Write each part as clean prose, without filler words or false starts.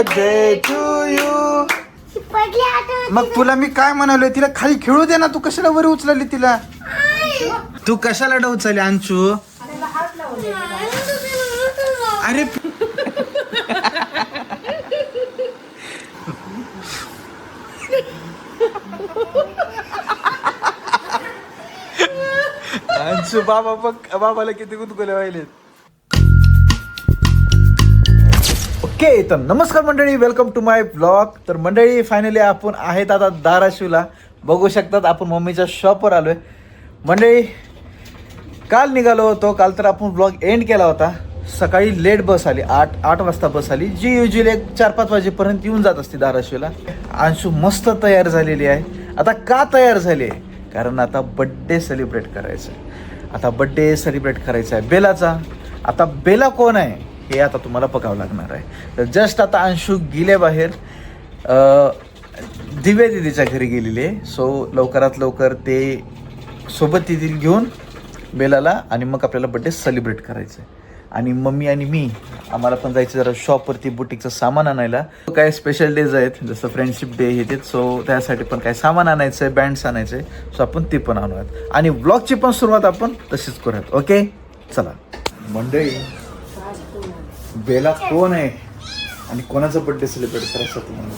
Birthday to you. मग तुला मी काय म्हणालोय, तिला खाली खेळू दे ना, तू कशाला वर उचलली तिला? तू कशाला उचलली अंशू? अरे अंशू बाबा बघ, बाबाला किती गुदगुले व्हायलेत. ओके, तर नमस्कार मंडळी, वेलकम टू माय ब्लॉग. तर मंडळी फायनली आपण आहेत आता धाराशिवला. बघू शकतात आपण मम्मीच्या शॉपवर आलोय. मंडळी काल निघालो होतो, काल तर आपण ब्लॉग एंड केला होता. सकाळी लेट बस आली, 8 वाजता बस आली, जी युजली 4-5 वाजेपर्यंत येऊन जात असते धाराशिवला. अंशू मस्त तयार झालेली आहे. आता का तयार झाली आहे? कारण आता बड्डे सेलिब्रेट करायचं आहे. आता बड्डे सेलिब्रेट करायचा आहे बेलाचा. आता बेला कोण आहे हे आता तुम्हाला बघावं लागणार आहे. तर जस्ट आता अंशू गेले बाहेर, दिव्या दिदीच्या घरी गेलेली आहे. सो लवकरात लवकर ते सोबत येतील घेऊन बेलाला, आणि मग आपल्याला बड्डे सेलिब्रेट करायचं आहे. आणि मम्मी आणि मी आम्हाला पण जायचं जरा शॉपवरती बुटीकचं सामान आणायला. काय स्पेशल डेज आहेत, जसं फ्रेंडशिप डे हे ते. सो त्यासाठी पण काय सामान आणायचं आहे, बँड्स आणायचे आहे. सो आपण ते पण आणूयात आणि व्लॉगची पण सुरुवात आपण तशीच करूयात. ओके चला मंडळी, बेला कोण आहे आणि कोणाचा बर्थडे सेलिब्रेट करायचा तुम्हाला?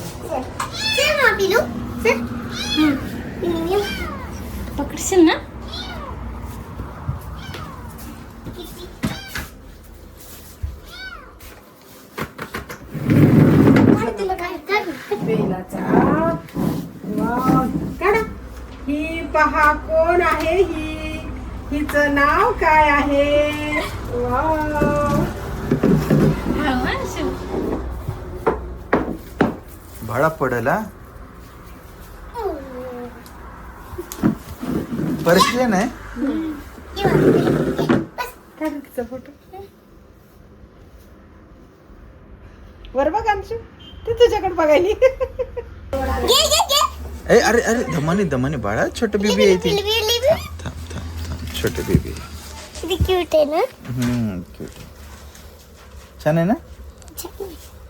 पकडशील ना? ही पहा कोण आहे, हिचं नाव काय आहे? भाडा पडला पर्शियन आहे. फोटो वर बघ अंशू, ती तुझ्याकडे बघायली. ए अरे अरे धमानी धमानी बाळा, छोट बेबी आहे ती. थांब थांब थांब, छोटे बेबी. क्यूट आहे ना? क्यूट. छान आहे ना?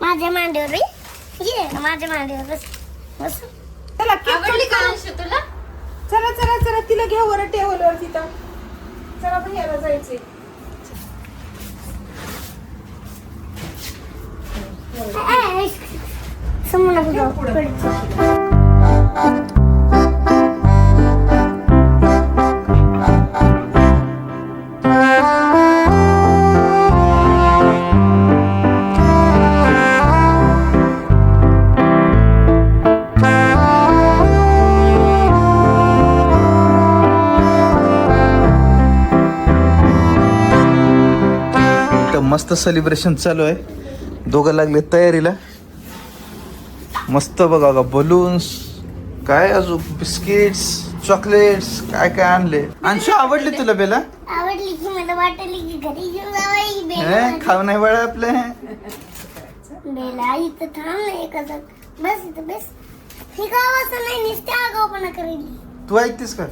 माझ्या मांडीवर ये ना, माझ्या मांडीवर बस बस. चला तुला? चला चला चला, तिला घ्या वर टेबलवर तिथं. चला भैयाला जायचंय. समोर मस्त सेलिब्रेशन चालू आहे. दोघं लागले तयारीला. मस्त बघा का, बलून्स काय, अजून बिस्किट्स, चॉकलेट्स, काय काय आणले. अंशू आवडले तुला बेला? आवडली की मला वाटली की घरी घेऊन जावं. बेला खाऊ नाही बाळा आपले. बेला इथं थांब ना एका जाग, बस इथं बस. ही गावाचं नाही, नुसते आगाऊपणा करेल. तू ऐकतेस का?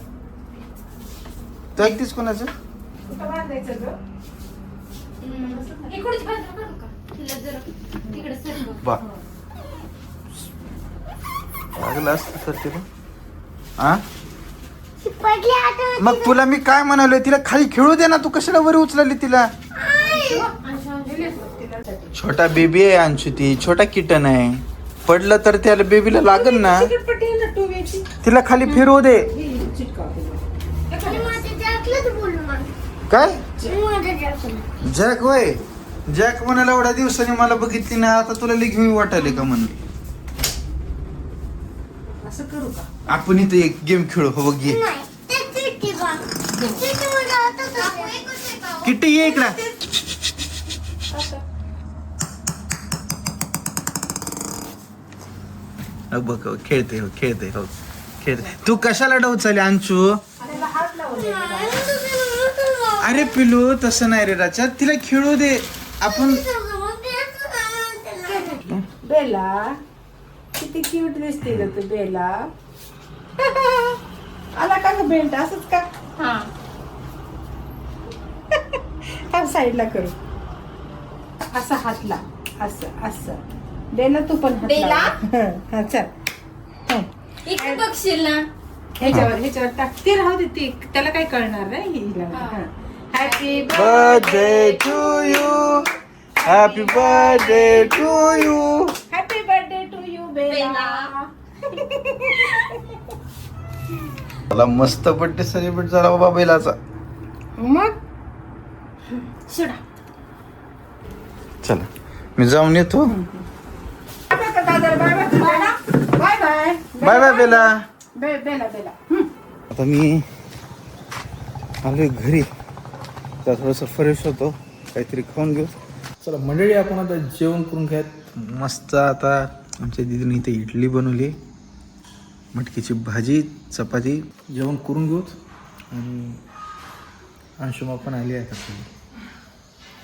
तू ऐकतेस कोणाचं? कुठं बांधायचं ग? बा लागलं असतं तर ते. हा पडली आठवण. मग तुला मी काय म्हणालोय, तिला खाली खेळू दे ना, तू कशाला वर उचलली तिला? छोटा बेबी आहे अंशू, ती छोटा किटन आहे. पडलं तर त्याला बेबीला लागल ना. तिला खाली फिरवू दे. काय जॅक वय? जॅक म्हणाला एवढ्या दिवसांनी मला बघितली ना, आता तुला लिखवी वाटायले का म्हणले. असं करू का आपण इथे एक गेम खेळू. हो बघ ये किट्टी, ये इकडं. बघ खेळते, हो खेळते, हो खेळते. तू कशाला डवचाली अंशू? अरे पिलू तसं नाही रे राजा, तिला खेळू दे. आपण बेला किती क्यूट दिसते ग तू बेला. आला का ग बेल्ट? असंच का? हा साईडला करू. असा हातला, असं असं दे ना तू पण हात बेला? लाव. हा चल हं. इकडे बघशील ना. ह्याच्यावर टाक ते राहू दे ते त्याला काय कळणार नाही हिला. Happy birthday to you, happy birthday to you. Happy birthday to you Bela. मला मस्त बर्थडे सेलिब्रेट झाला बाबा बैलाचा. मग सोडा. चला मी जाऊन येतो. दादा bye bye bye bye bye bye Bela. Bela Bela. आता मी आलोय घरी, तर थोडंसं फ्रेश होतो, काहीतरी खाऊन घेऊ. चला मंडळी, आपण आता जेवण करून घ्यात. मस्त आता आमच्या दीदीने इथे इडली बनवली, मटकीची भाजी, चपाती. जेवण करून घेऊत. आणि अंशुमा पण आली आहे का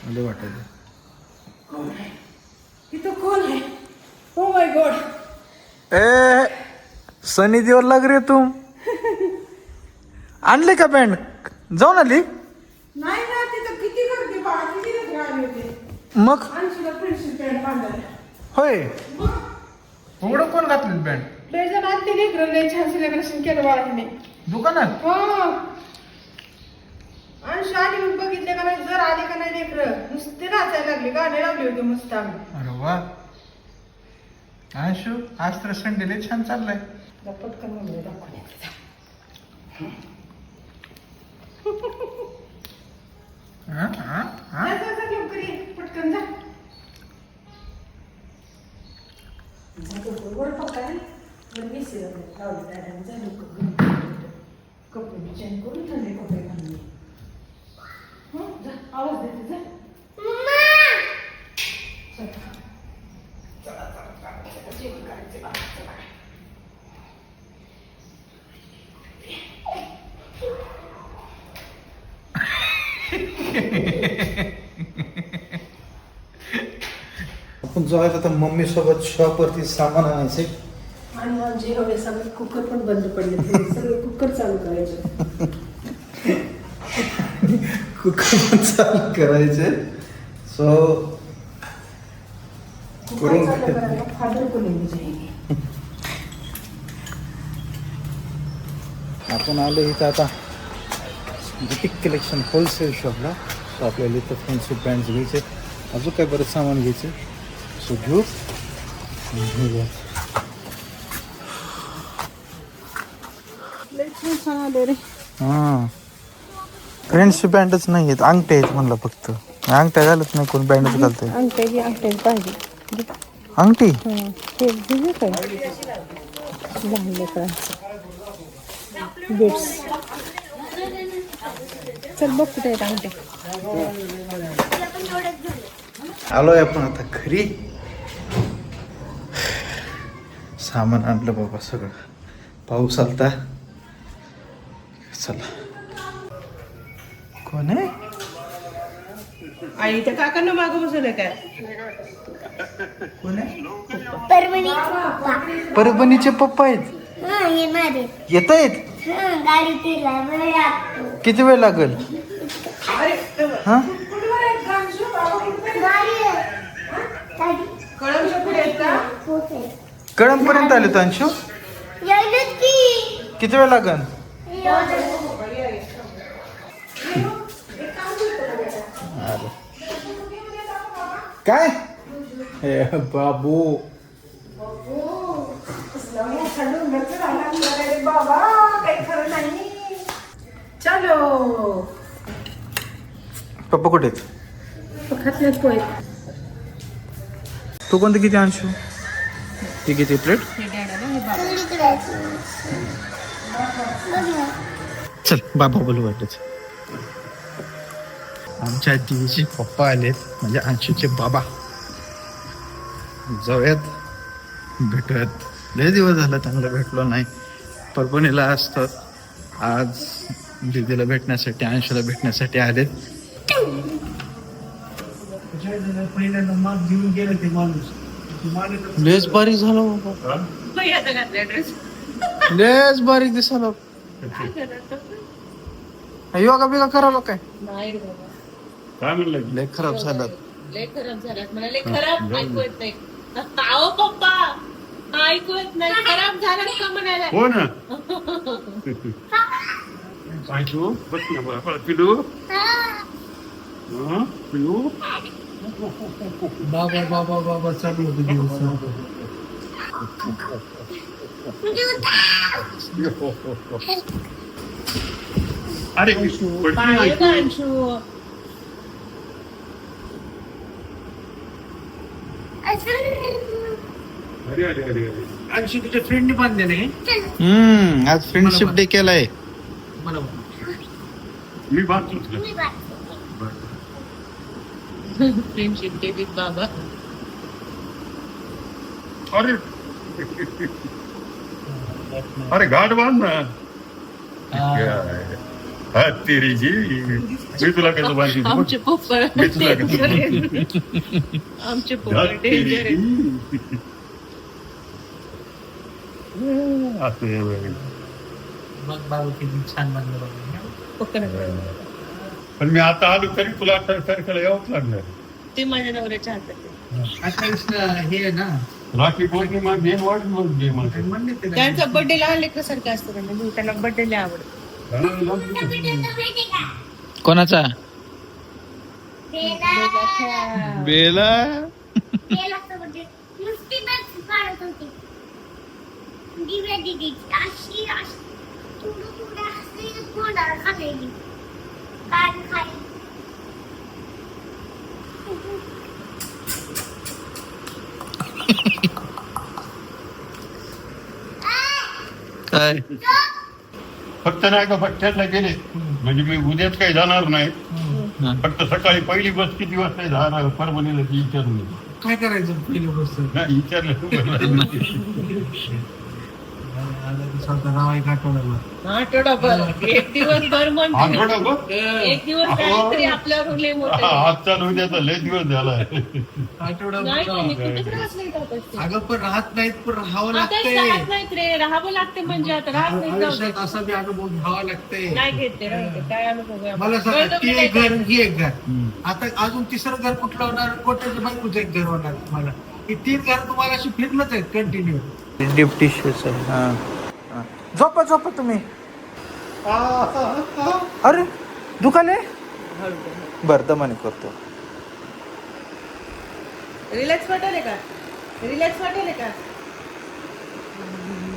मला वाटायला. इथं कोण आहे? Oh my God. ए सनी देवर लाग रे तू. आणले का पॅन्ट? जाऊन आली नाही ना, तिथं किती गर्दी बाळा, किती गर्दी आली होती. मग? अंशुला फ्रेंडशिप पॅन्ट बांधायला. होय, एवढं कोण घातलं पॅन्ट? लय जण आणते लेकरं, लय छान सेलिब्रेशन केलं बाळाने दुकानात. हो. अंशू आली मग बघितले का नाही, जर आले का नाही लेकरं नुसते नाचायला लागले, गाणे लावले होते मस्त आम्ही. अरे वा अंशू, आज तर संडे लय छान चाललाय. जा पटकन मम्मीला दाखवून येते, जा. हा, हा, हा. जा, जा, जा, लवकर ये, पटकन जा. जा लवकर, वर पक्का आहे. वर मिसळी लावली दादाने, जा लवकर. कपडे चेंज करून थंडे कपडे घालून ये. हं, जा, आवाज देते, जा. चला. जेवण करायचं बाबा, चला. आपण जाऊयात आता मम्मी सोबत शॉपवरती सामान आणायचे. आणि आमचे हवे सगळे कुकर पण बंद पडले, सगळे कुकर चालू करायचे. कुकर पण चालू करायचे. सो कुकर चालू करायला फादर को लेने जाएंगे. आपण आलो इथं आता बुटीक कलेक्शन होलसेल शॉपला. सो आपल्याला इथं फॅन्सी ब्रँड्स घ्यायचे, अजून काय बरंच सामान घ्यायचं. सो घेऊ. लय छान छान आले रे. हां, फ्रेंड्सची बँडच नाही आहेत, अंगठे आहेत म्हणलं फक्त. अंगठ्या घालत नाही कोण, बँडच घालतंय. अंगठ्याची पाहिजे. अंगठी हे घेऊ काय लहान लेकरांचं बेट्स. चल बघ कुठे आहेत अंगठे. आलोय आपण आता घरी. सामान आणलं बाबा सगळं. पाऊस आलता. चला. कोण आहे? आई त्या काकांना मागं बसवलंय काय? कोण आहे? परभणी. परभणीचे पप्पा आहेत. हा, येणार आहे. येत आहेत. हा, गाडी तिला वेळ लागतो. किती वेळ लागेल? हा, गाडी आहे. गाडी. कळमच्या पुढे आहेत का? ओके. कळंबपर्यंत आले तर अंशू. यायलेत की. किती वेळ लागेल? काय हे बाबू. बाबा काही खरं नाही. चलो पप्पा कुठे आहेत? खातल्यात पोहे. तू कोणतं किती अंशू? ती किती प्लेट? सगळीकडे आहे. बघ ना. चल बाबा बोलू वाटत. आमच्या दीदीचे पप्पा आलेत, म्हणजे अंशूचे बाबा. जाऊयात, भेटूयात. लय दिवस झाला चांगलं भेटलो नाही. परभणीला असतात. आज दीदीला भेटण्यासाठी, अंशूला भेटण्यासाठी आलेत. लेस बारीक झाला बाबा, लेस बारीक दिसायला. योगा बिगा करावं काय? नाही रे बाबा, काय म्हणलं? लय खराब झालं. लय खराब झाल्यात मला, लय खराब ऐकू येत नाही. अहो पप्पा ऐकू येत नाही खराब झालं का म्हणायला हो ना ऐकू बस ना बरं पिलू पिलू बाबा बाबा बाबा चालू होते दिवस अरे पाय गांशू. अरे अरे अरे अरे आणखी तुझ्या फ्रेंडने बांधलेलं आहे आज फ्रेंडशिप डे केलाय. मला मी बांधतो तुला मी बाय. फ्रेंडशिप डे विथ बाबा. अरे अरे घाट बांध ना हा तेरी जी मी तुला कसं बांधली आमचे पप्पा मी तुला कसं आमचे पप्पा घाट तेरी डेंजर आहे. जी. असं आहे बघ. बघ बाबा किती छान बांधलं बाबा पकडा. पण मी आता आलो तरी तुला तारखेला यावंच लागणार ते माझ्या नवऱ्याच्या हातात आहे. 28 हे आहे ना राखी पौर्णिमा मेन वाट म्हणजे माझं. म्हणले ते त्यांचा बर्थडे लहान लेकरासारखं असतं म्हणजे त्याला बर्थडे लय आवडतं. कोणाचा? बेला. बेला. बेलाचं म्हणजे नुसती बस काढत होती. दिव्या दिदीची अशी थोडं हसली तोंडाला खाल्लेली. काय खाई. काय? फक्त नाही का पठ्ठ्यातला गेले म्हणजे मी उद्याच काही जाणार नाही फक्त सकाळी पहिली बस किती वाजता जाणार परभणीला ती विचारून काय करायचं पहिली गोष्ट नाही विचारलं तू स्वतः नाव एक आठवड्याला आठवडाभर एक दिवस भर म्हणतो. आठवडा बघ एक दिवस काहीतरी आपल्यावर लय मोठं आहे. आजचा उद्याचा लय दिवस झालाय आठवडा नाही तुम्ही कुठे त्रास नाही करत असते. अगं पण राहत नाहीत पण राहावं आता लागतंय राहत नाहीत रे राहावं लागते म्हणजे आता राहत नाही जाऊ दे. आयुष्यात असा बी अनुभव घ्यावा लागतंय नाही घेते राहू दे. काय अनुभव आहे? मला सांगा कळतं ती की एक नाही घर ही एक घर आता अजून तिसरं घर कुठलं होणार कोट्याच्या बायकोचं एक घर होणार तुम्हाला ही 3 घर तुम्हाला अशी फिरणच आहेत कंटिन्यू डीप टिश्यूच आहे. हा. झोपा झोपा तुम्ही. अरे दुखाले बर दमाने करतो. रिलॅक्स वाटेल का रिलॅक्स वाटेल का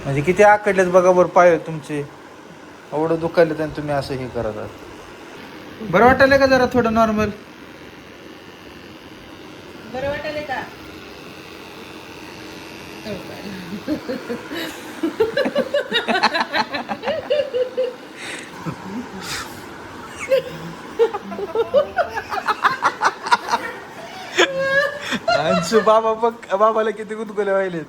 म्हणजे किती आकडलेत बघा बरं पाय तुमचे एवढं दुखायले आणि तुम्ही असं हे करत आहात. बरं वाटायला का जरा थोडं नॉर्मल? बरं वाटेल का अंशू बाबा बघ बाबाला किती गुदगुले व्हायलेत.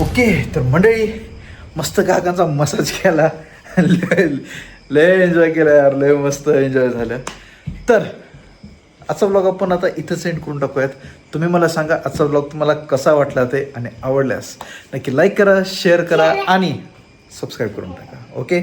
ओके तर मंडळी मस्त काकांचा मसाज केला. लय एन्जॉय केला यार लय मस्त एन्जॉय झालं. तर आजचा ब्लॉग आपण आता इथं सेंड करून टाकूयात. तुम्ही मला सांगा आजचा ब्लॉग तुम्हाला कसा वाटला ते आणि आवडल्यास नक्की लाईक करा शेअर करा आणि सबस्क्राईब करून टाका. ओके